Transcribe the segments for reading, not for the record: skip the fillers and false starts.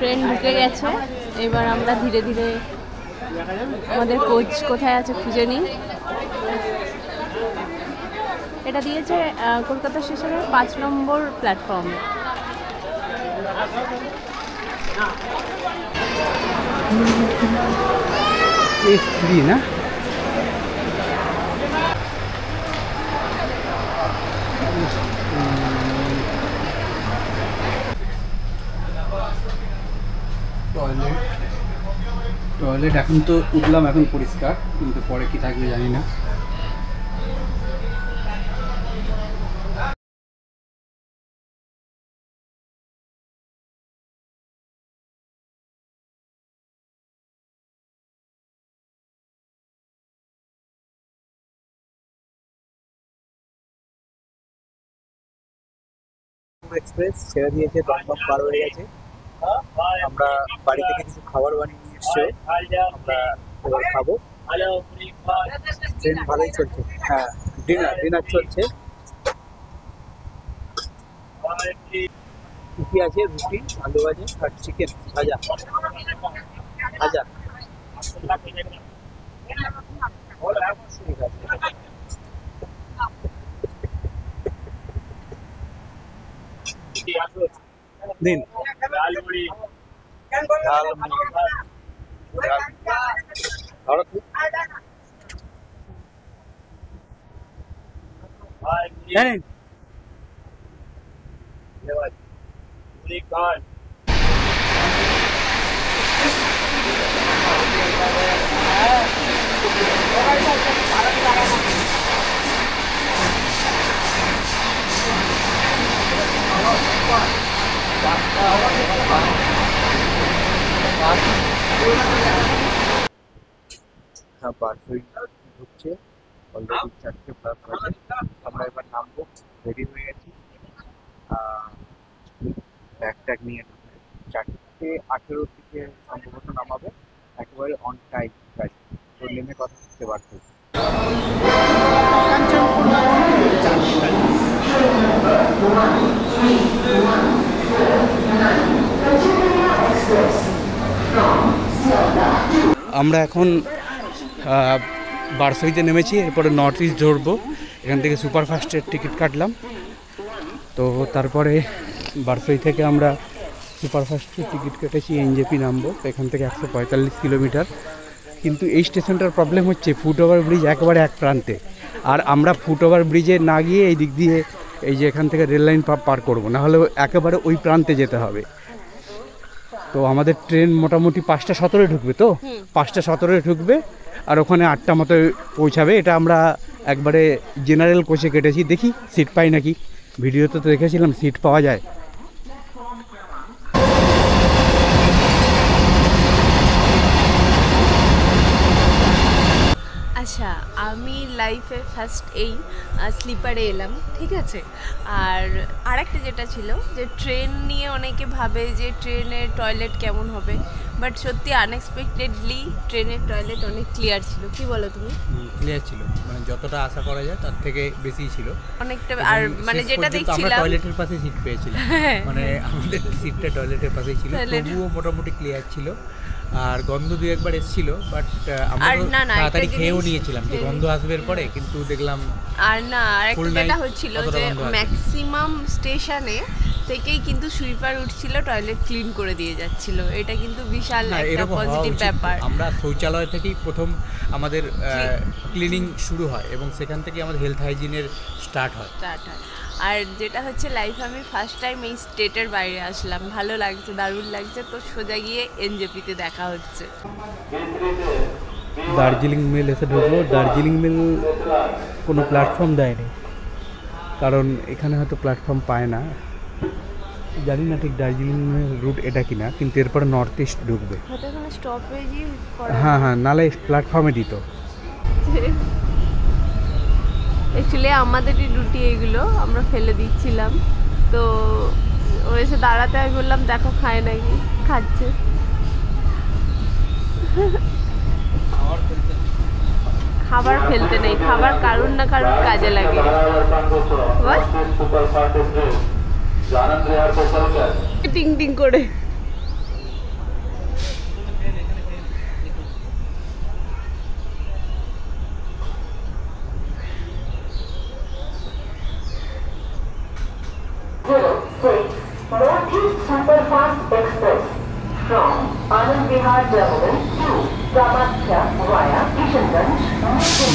Train ঢুকে গেছে, এবার আমরা ধীরে ধীরে আমাদের কোচ কোথায় আছে খুঁজে নিই। এটা দিয়েছে কলকাতা স্টেশনের 5 নম্বর প্ল্যাটফর্ম। না টয়লেট এখন তো উঠলাম, এখন পরিষ্কার, কিন্তু পরে কি থাকবে জানি না। এক্সপ্রেস ছেড়ে দিয়েছে, দমদম পার হয়ে গেছে। আমরা বাড়ি থেকে কিছু খাবার বানিয়ে নিয়ে এসছে, আমরা এবার খাবো। ট্রেন ভালোই চলছে। হ্যাঁ, ডিনার চলছে। রুটি আছে, রুটি, আলু ভাজা আর চিকেন ভাজা। ঠিক আছে, দিন। জানেন বারফই ঢুকছে, অলরেডি 4টে প্লাস বাজে। আমরা এবার নামবো, রেডি হয়ে গেছি। ব্যাগ ট্যাগ নিয়ে 4:18 দিকে সম্ভবত নামাবে, একেবারে অন টাইম গাড়ি, তো নেমে কথা করতে পারতো। আমরা এখন বারসইতে নেমেছি, এরপরে নর্থ ইস্ট ধরবো। এখান থেকে সুপারফাস্টের টিকিট কাটলাম, তো তারপরে বারসই থেকে আমরা সুপারফাস্টের টিকিট কেটেছি, এনজেপি নামবো। এখান থেকে 145 কিলোমিটার। কিন্তু এই স্টেশনটার প্রবলেম হচ্ছে ফুটওভার ব্রিজ একেবারে এক প্রান্তে, আর আমরা ফুটওভার ব্রিজে না গিয়ে এই দিক দিয়ে এই যে এখান থেকে রেল লাইন পার করবো, না হলে একেবারে ওই প্রান্তে যেতে হবে। তো আমাদের ট্রেন মোটামুটি 5:17 ঢুকবে, তো 5:17 ঢুকবে, আর ওখানে 8টা মতো পৌঁছাবে। এটা আমরা একবারে জেনারেল কোচে কেটেছি, দেখি সিট পাই নাকি। ভিডিওতে তো দেখেছিলাম সিট পাওয়া যায়। আচ্ছা, আমি লাইফে ফার্স্ট এই স্লিপারে এলাম, ঠিক আছে। আর আরেকটা যেটা ছিল যে ট্রেন নিয়ে অনেকে ভাবে যে ট্রেনের টয়লেট কেমন হবে, বাট সত্যি আনএক্সপেক্টেডলি ট্রেনের টয়লেট অনেক ক্লিয়ার ছিল। কি বলো তুমি? ক্লিয়ার ছিল, মানে যতটা আশা করা যায় তার থেকে বেশি ছিল অনেকটা। আর মানে যেটা দেখছিলাম, টয়লেটের পাশে সিট পেয়েছিলাম, মানে আমাদের সিটটা টয়লেটের পাশেই ছিল, তবুও মোটামুটি ক্লিয়ার ছিল। আর গন্ধ দুই একবার এসেছিল, বাট আমরা তাড়াতাড়ি খেয়েও নিয়েছিলাম যে গন্ধ আসবে পরে, কিন্তু দেখলাম। আর না, আরেকটা যেটা হচ্ছিল যে ম্যাক্সিমাম স্টেশনে থেকেই কিন্তু সুইপার উঠছিল, টয়লেট ক্লিন করে দিয়ে যাচ্ছিল। এটা কিন্তু বিশাল একটা পজিটিভ ব্যাপার। আমরা শৌচালয় থেকেই প্রথম আমাদের ক্লিনিং শুরু হয়, এবং সেখান থেকে আমাদের হেলথ হাইজিনের স্টার্ট হয়। আর যেটা হচ্ছে লাইফে আমি ফার্স্ট টাইম এই স্টেটের বাইরে আসলাম, ভালো লাগছে, দারুণ লাগছে। তো সোজা গিয়ে এনজেপিতে দেখা হচ্ছে। দার্জিলিং মেল এসে ঢুকলো। দার্জিলিং মেল কোনো প্ল্যাটফর্ম দেয়নি, কারণ এখানে হয়তো প্ল্যাটফর্ম পায় না, জানি না ঠিক দার্জিলিং রুট এটা কিনা। কিন্তু এরপরে নর্থ ইস্ট ঢুকবে। হ্যাঁ, নালে প্ল্যাটফর্মে দিত। অ্যাকচুয়ালি আমাদেরই রুটি এগুলো, আমরা ফেলে দিচ্ছিলাম। তো ও এসে দাঁড়াতে, আমি বললাম দেখো খায় নাকি। খাচ্ছে। খাবার ফেলতে নেই, খাবার কারুর না কারুর কাজে লাগে। টিং টিং করে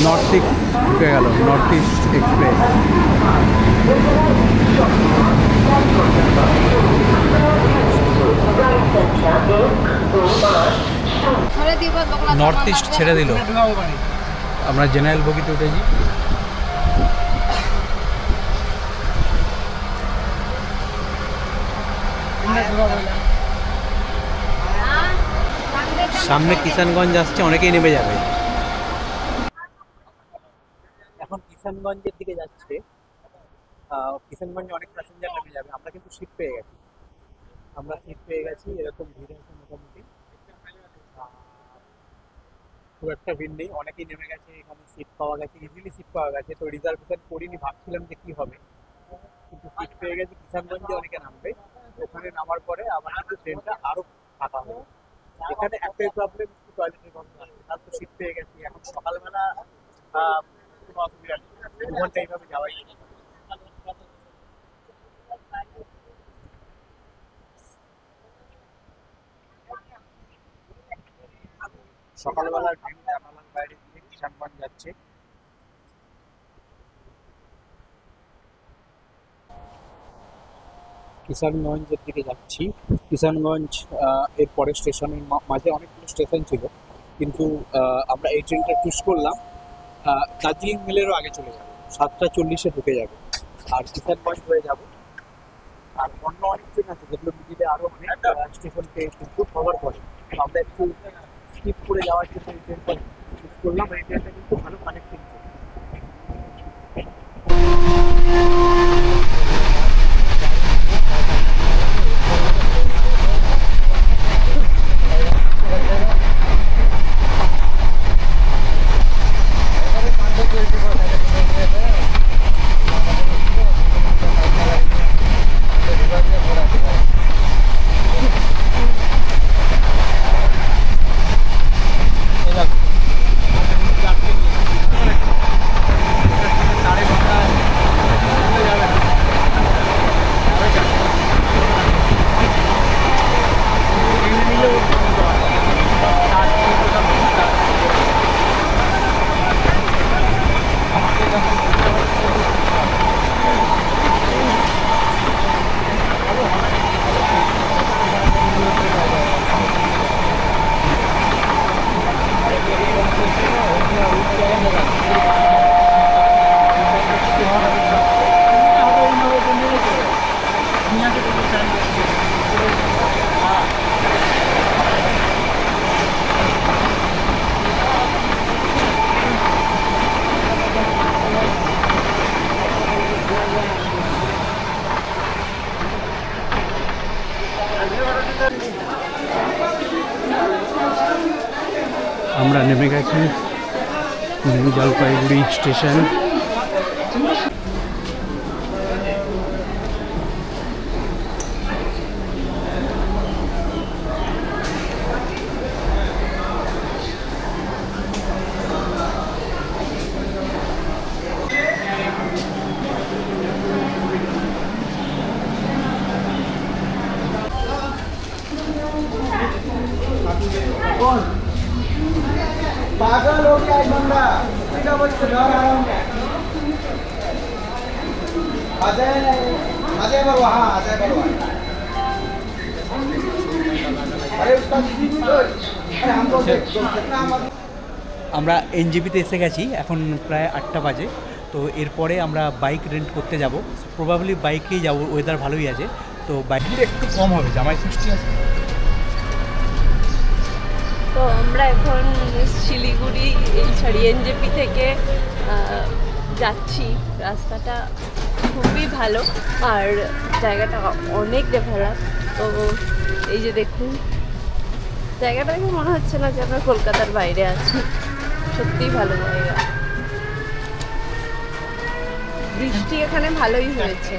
নর্থ ইস্ট ঢুকে গেল, north east express. North east ছেড়ে দিল, আমরা জেনারেল বগিতে উঠেছি। সামনে কিষানগঞ্জ আসছে, অনেকেই নেমে যাবে। এখন কিষানগঞ্জের দিকে যাচ্ছে। কিষানগঞ্জে অনেক প্যাসেঞ্জার নেমে যাবে। আমরা কিন্তু সিট পেয়ে গেছি, এরকম ভিড় আছে মোটামুটি, খুব একটা ভিড় নেই, অনেকেই নেমে গেছে। এখানে সিট পাওয়া গেছে, ইজিলি সিট পাওয়া গেছে। তো রিজার্ভেশন করিনি, ভাবছিলাম যে কি হবে, কিন্তু সিট পেয়ে গেছি। কিষানগঞ্জে অনেকে নামবে, ওখানে নামার পরে আবার কিন্তু ট্রেনটা আরো ফাঁকা হবে। এখানে একটাই প্রবলেম, টয়লেটের গন্ধ আসবে। তার তো সিট পেয়ে গেছি, এখন সকালবেলা কোনো অসুবিধা নেই, 2 ঘন্টা এইভাবে যাওয়াই যায়। সকালবেলা ট্রেন জানালার বাইরে দিয়ে কিষানগঞ্জ যাচ্ছে। কিষানগঞ্জের দিকে যাচ্ছি। কিষানগঞ্জ এর পরের স্টেশনের মাঝে অনেকগুলো স্টেশন ছিল, কিন্তু আমরা এই ট্রেনটা চুজ করলাম। দার্জিলিং মেলেরও আগে চলে যাবো, 7:40 ঢুকে যাবে, আর কিষানগঞ্জ হয়ে যাব। আর অন্য অনেক ট্রেন আছে যেগুলো মিডিলে আরো অনেক স্টেশনকে কিন্তু কভার করে। আমরা একটু স্কিপ করে যাওয়ার জন্য এই ট্রেনটা চুজ করলাম। এই ট্রেনটা কিন্তু ভালো কানেক্টিং ট্রেন। আমরা নেমে গেছি নিউ জলপাইগুড়ি স্টেশন। पागल हो गया है बंदा, सीधा बच्चे घर आ रहा हूँ। अजय बरुआ, हाँ अजय बरुआ। अरे उसका अरे हमको कितना আমরা এনজেপিতে এসে গেছি, এখন প্রায় 8টা বাজে। তো এরপরে আমরা বাইক রেন্ট করতে যাব, প্রবাবলি বাইকেই যাব, ওয়েদার ভালোই আছে। তো বাইকের একটু কম হবে, জামাই ষষ্ঠী আছে। তো আমরা এখন শিলিগুড়ি এনজেপি থেকে যাচ্ছি। রাস্তাটা খুবই ভালো আর জায়গাটা অনেক ডেভেলপ। তো এই যে দেখুন, জায়গাটা দেখে মনে হচ্ছে না যে আমরা কলকাতার বাইরে আছি, সত্যিই ভালো জায়গা। বৃষ্টি এখানে ভালোই হয়েছে।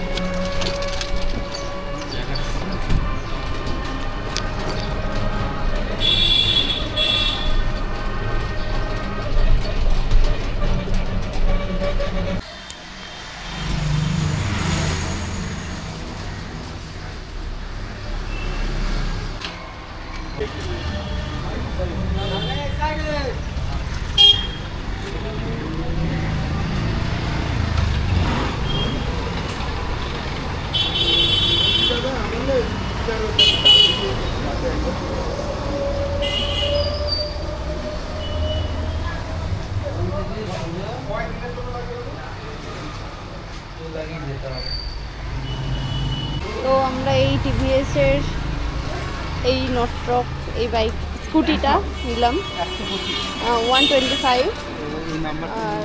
তো আমরা এই টিভিএস এর এই নটরক এই বাইক স্কুটিটা নিলাম 125। আর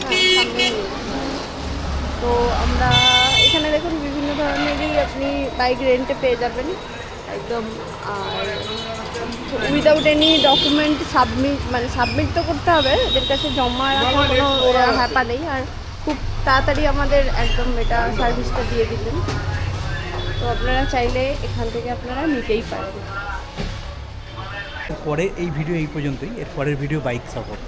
হ্যাঁ সামনে তো আমরা এখানে দেখুন বিভিন্ন ধরনেরই আপনি বাইক রেন্টে পেয়ে যাবেন একদম। আর উইদাউট এনি ডকুমেন্ট সাবমিট তো করতে হবে, এদের কাছে জমা রাখার কোনো হ্যাপা নেই। আর খুব তাড়াতাড়ি আমাদের একদম এটা সার্ভিসটা দিয়ে দিলেন। তো আপনারা চাইলে এখান থেকে আপনারা নিতেই পারেন। পরে এই ভিডিও এই পর্যন্তই, এর পরের ভিডিও বাইক সাপোর্ট।